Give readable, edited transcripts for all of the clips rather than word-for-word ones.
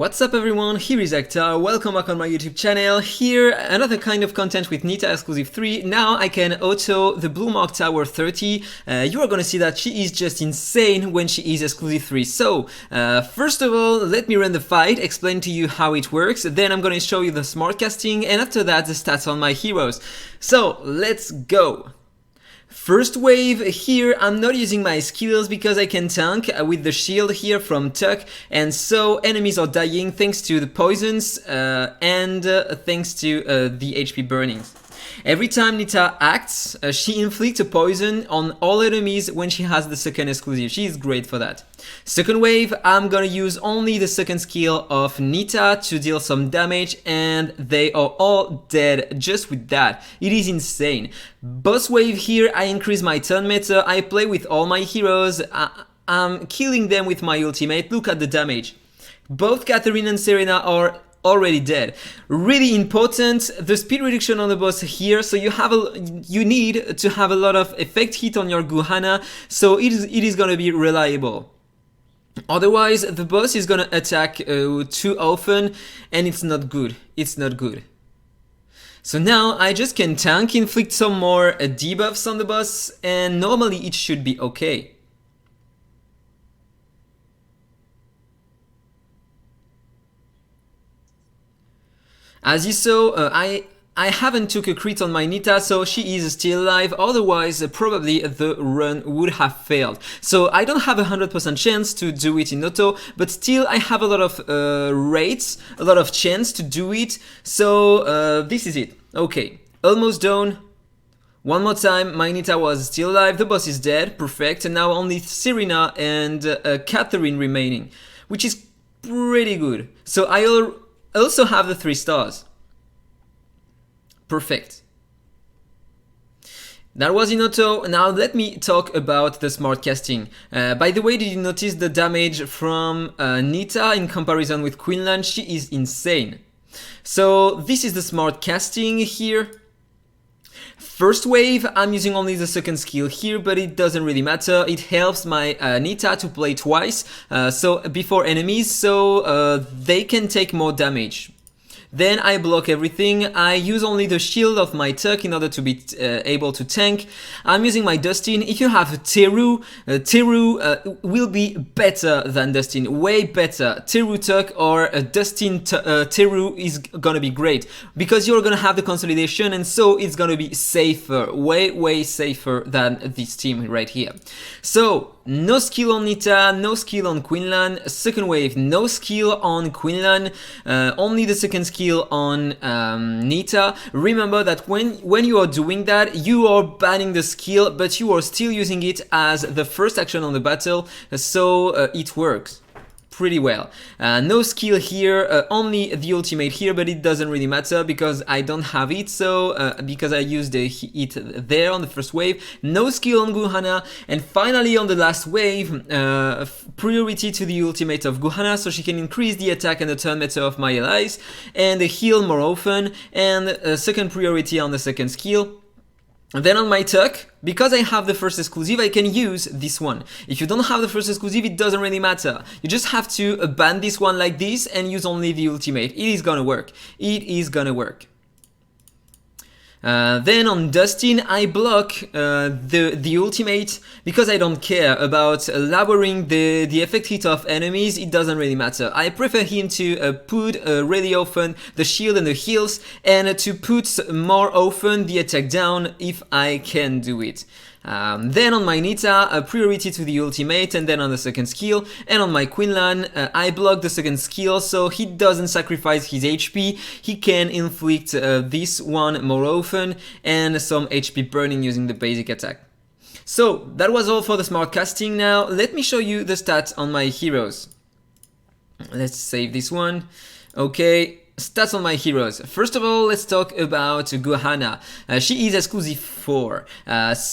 What's up everyone, here is AhkTaar, welcome back on my YouTube channel. Here, another kind of content with Nita Exclusive 3. Now I can auto the Bloom AhkTaar 30. You are gonna see that she is just insane when she is Exclusive 3. So, first of all, let me run the fight, explain to you how it works, then I'm gonna show you the smart casting, and after that the stats on my heroes. So, let's go! First wave, here I'm not using my skills because I can tank with the shield here from Tuck, and so enemies are dying thanks to the poisons and thanks to the HP burnings. Every time Nita acts, she inflicts a poison on all enemies when she has the second exclusive. She is great for that. Second wave, I'm gonna use only the second skill of Nita to deal some damage, and they are all dead just with that. It is insane. Boss wave here, I increase my turn meter, I play with all my heroes, I'm killing them with my ultimate. Look at the damage. Both Catherine and Serena are already dead. Really important, the speed reduction on the boss here, so you need to have a lot of effect hit on your Guhana, so it is gonna be reliable. Otherwise, the boss is gonna attack too often, and it's not good. It's not good. So now I just can tank, inflict some more debuffs on the boss, and normally it should be okay. As you saw, I haven't took a crit on my Nita, so she is still alive, otherwise probably the run would have failed. So I don't have 100% chance to do it in auto, but still I have a lot of rates, a lot of chance to do it, so this is it. Okay, almost done. One more time, my Nita was still alive, the boss is dead, perfect, and now only Serena and Catherine remaining, which is pretty good. So I also have the 3 stars. Perfect. That was in auto. Now let me talk about the smart casting. By the way, did you notice the damage from Nita in comparison with Quinlan? She is insane. So this is the smart casting here. First wave, I'm using only the second skill here, but it doesn't really matter. It helps my Nita to play twice, so before enemies, so they can take more damage. Then I block everything. I use only the shield of my Tuck in order to be able to tank. I'm using my Dustin. If you have Teru, Teru will be better than Dustin, way better. Teru Tuck or Dustin Teru is gonna be great because you're gonna have the consolidation, and so it's gonna be safer, way safer than this team right here. So no skill on Nita, no skill on Quinlan. Second wave, no skill on Quinlan, only the second skill on Nita. Remember that when you are doing that, you are banning the skill, but you are still using it as the first action on the battle, so it works pretty well. No skill here, only the ultimate here, but it doesn't really matter because I don't have it, so because I used it there on the first wave. No skill on Guhana, and finally on the last wave, priority to the ultimate of Guhana, so she can increase the attack and the turn meter of my allies, and heal more often, and second priority on the second skill. And then on my Tuck, because I have the first exclusive, I can use this one. If you don't have the first exclusive, it doesn't really matter. You just have to ban this one like this and use only the ultimate. It is gonna work. It is gonna work. Then on Dustin, I block the ultimate because I don't care about lowering the effect hit of enemies. It doesn't really matter. I prefer him to put really often the shield and the heals, and to put more often the attack down if I can do it. Then on my Nita, a priority to the ultimate, and then on the second skill, and on my Quinlan, I block the second skill so he doesn't sacrifice his HP, he can inflict this one more often, and some HP burning using the basic attack. So that was all for the smart casting. Now let me show you the stats on my heroes. Let's save this one. Okay. Stats on my heroes. First of all, let's talk about Guhana. She is exclusive 4. I'm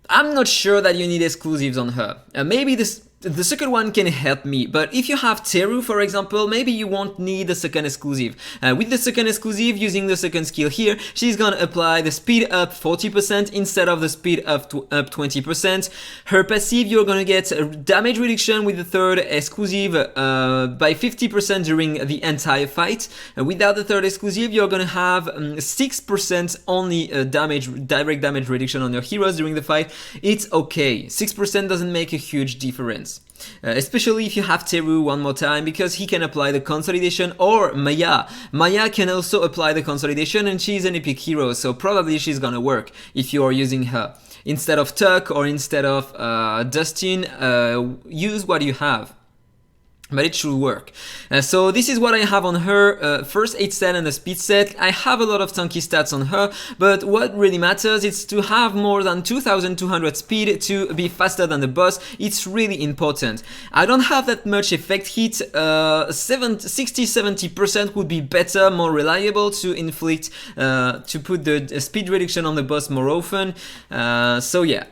not sure that you need exclusives on her. Maybe the second one can help me, but if you have Teru, for example, maybe you won't need the second exclusive. With the second exclusive, using the second skill here, she's gonna apply the speed up 40% instead of the speed up 20%. Her passive, you're gonna get a damage reduction with the third exclusive by 50% during the entire fight. Without the third exclusive, you're gonna have 6% only direct damage reduction on your heroes during the fight. It's okay. 6% doesn't make a huge difference. Especially if you have Teru one more time, because he can apply the consolidation, or Maya. Maya can also apply the consolidation, and she's an epic hero, so probably she's gonna work if you are using her. Instead of Tuck or instead of Dustin, use what you have. But it should work. So this is what I have on her, first 8 set and a speed set. I have a lot of tanky stats on her, but what really matters is to have more than 2200 speed to be faster than the boss. It's really important. I don't have that much effect hit, 60-70% would be better, more reliable to inflict, to put the speed reduction on the boss more often, so yeah.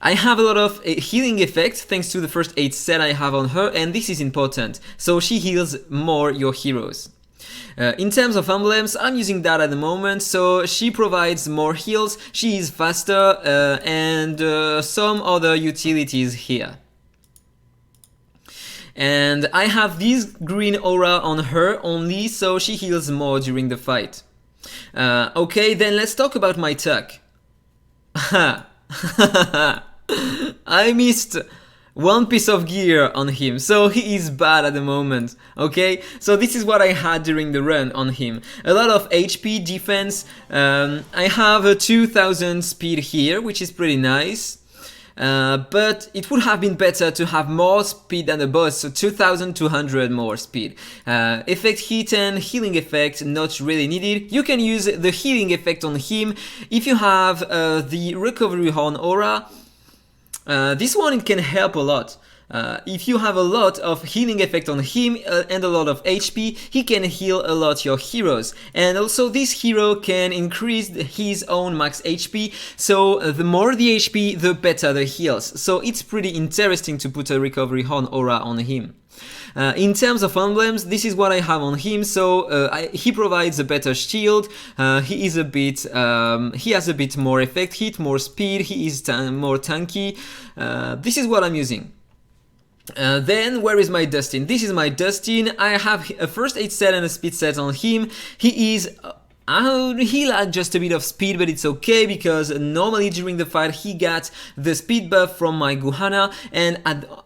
I have a lot of healing effects thanks to the first 8 set I have on her, and this is important, so she heals more your heroes. In terms of emblems, I'm using that at the moment, so she provides more heals, she is faster, and some other utilities here. And I have this green aura on her only, so she heals more during the fight. Okay, then let's talk about my Tuck. I missed one piece of gear on him, so he is bad at the moment, okay? So this is what I had during the run on him. A lot of HP, defense, I have a 2000 speed here, which is pretty nice. But it would have been better to have more speed than the boss, so 2200 more speed. Effect hit and healing effect, not really needed. You can use the healing effect on him if you have the recovery horn aura. This one, it can help a lot. If you have a lot of healing effect on him and a lot of HP, he can heal a lot your heroes. And also this hero can increase his own max HP, so the more the HP, the better the heals. So it's pretty interesting to put a recovery horn aura on him. In terms of emblems, this is what I have on him, so he provides a better shield, he has a bit more effect hit, more speed, he is more tanky, this is what I'm using. Then where is my Dustin? This is my Dustin. I have a first 8 set and a speed set on him. He lacked just a bit of speed, but it's okay because normally during the fight he got the speed buff from my Guhana, and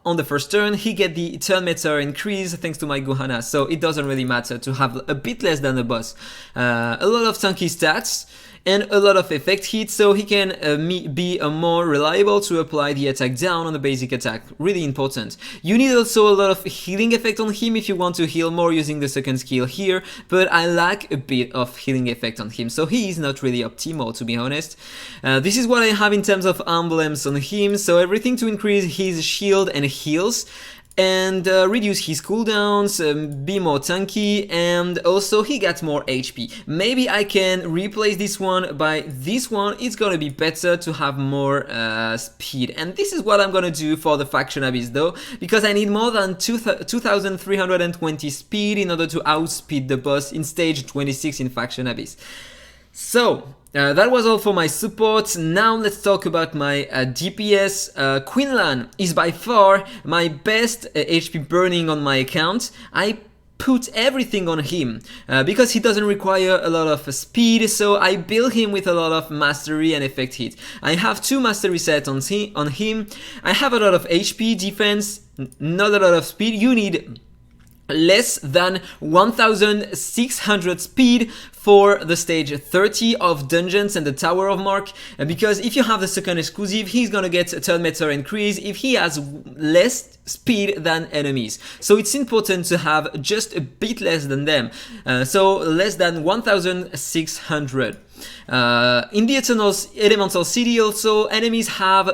on the first turn he get the turn meter increase thanks to my Guhana, so it doesn't really matter to have a bit less than the boss. A lot of tanky stats and a lot of effect hit, so he can be more reliable to apply the attack down on the basic attack. Really important. You need also a lot of healing effect on him if you want to heal more using the second skill here, but I lack a bit of healing effect on him, so he is not really optimal, to be honest. This is what I have in terms of emblems on him, so everything to increase his shield and heals, and reduce his cooldowns, be more tanky, and also he gets more HP. Maybe I can replace this one by this one. It's gonna be better to have more speed, and this is what I'm gonna do for the Faction Abyss though, because I need more than 2320 speed in order to outspeed the boss in stage 26 in Faction Abyss. So that was all for my support. Now let's talk about my DPS. Quinlan is by far my best HP burning on my account. I put everything on him because he doesn't require a lot of speed, so I build him with a lot of mastery and effect hit. I have 2 mastery sets on him. I have a lot of HP, defense, not a lot of speed. You need less than 1600 speed for the stage 30 of Dungeons and the Tower of Mark, because if you have the second exclusive, he's gonna get a turn meter increase if he has less speed than enemies. So it's important to have just a bit less than them, so less than 1600. In the Elemental City also, enemies have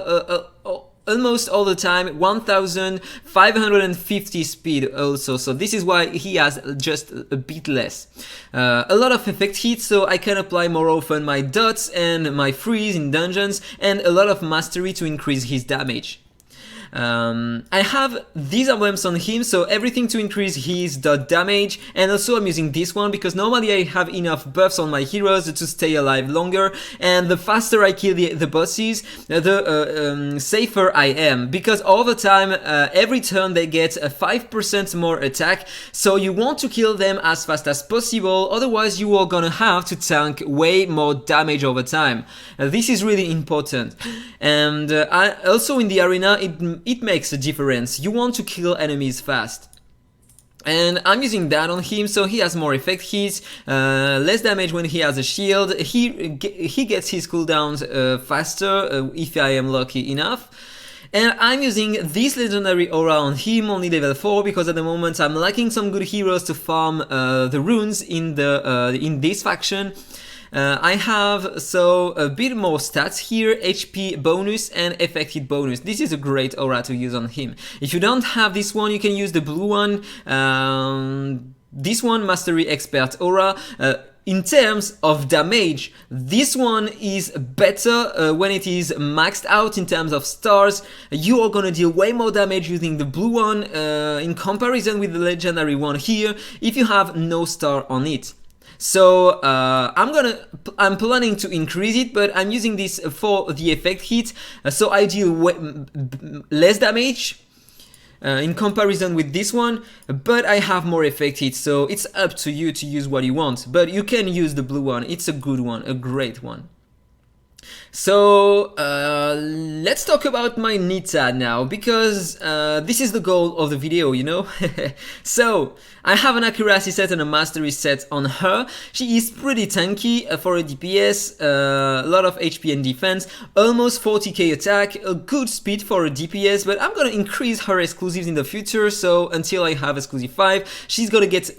almost all the time 1550 speed also, so this is why he has just a bit less. A lot of effect hits, so I can apply more often my dots and my freeze in dungeons, and a lot of mastery to increase his damage. I have these emblems on him, so everything to increase his dot damage, and also I'm using this one because normally I have enough buffs on my heroes to stay alive longer, and the faster I kill the bosses, the safer I am, because all the time, every turn they get a 5% more attack, so you want to kill them as fast as possible, otherwise you are gonna have to tank way more damage over time. This is really important, and also in the arena it makes a difference. You want to kill enemies fast. And I'm using that on him, so he has more effect hits, less damage when he has a shield, he gets his cooldowns faster if I am lucky enough. And I'm using this legendary aura on him, only level 4, because at the moment I'm lacking some good heroes to farm the runes in this faction. I have so a bit more stats here, HP bonus and effect hit bonus. This is a great aura to use on him. If you don't have this one, you can use the blue one. This one, Mastery Expert Aura. In terms of damage, this one is better when it is maxed out in terms of stars. You are gonna deal way more damage using the blue one in comparison with the legendary one here if you have no star on it. So I'm planning to increase it, but I'm using this for the effect hit, so I deal less damage in comparison with this one, but I have more effect hit, so it's up to you to use what you want, but you can use the blue one. It's a good one, a great one. So let's talk about my Nita now, because this is the goal of the video, you know. So I have an accuracy set and a mastery set on her. She is pretty tanky for a DPS, a lot of HP and defense, almost 40k attack, a good speed for a DPS, but I'm gonna increase her exclusives in the future, so until I have exclusive 5, she's gonna get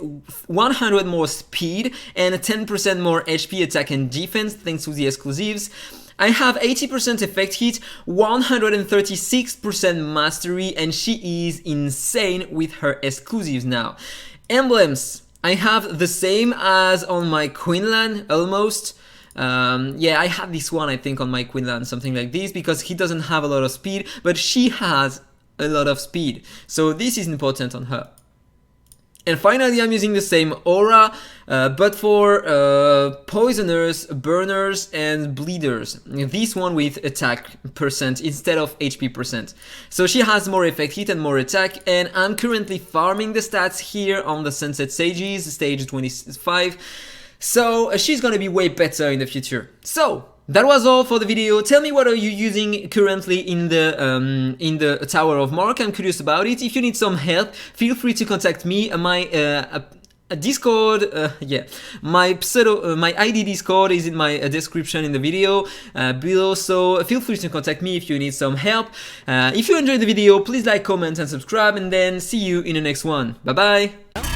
100 more speed and 10% more HP, attack and defense thanks to the exclusives. I have 80% effect hit, 136% mastery, and she is insane with her exclusives now. Emblems, I have the same as on my Quinlan, almost. Yeah, I have this one I think on my Quinlan, something like this, because he doesn't have a lot of speed, but she has a lot of speed. So this is important on her. And finally, I'm using the same aura, but for poisoners, burners, and bleeders. This one with attack percent instead of HP percent. So she has more effect hit and more attack, and I'm currently farming the stats here on the Sunset Sages, stage 25. So she's gonna be way better in the future. So that was all for the video. Tell me what are you using currently in the Tower of Mark. I'm curious about it. If you need some help, feel free to contact me. My Discord, my ID Discord is in my description in the video below. So feel free to contact me if you need some help. If you enjoyed the video, please like, comment, and subscribe. And then see you in the next one. Bye bye.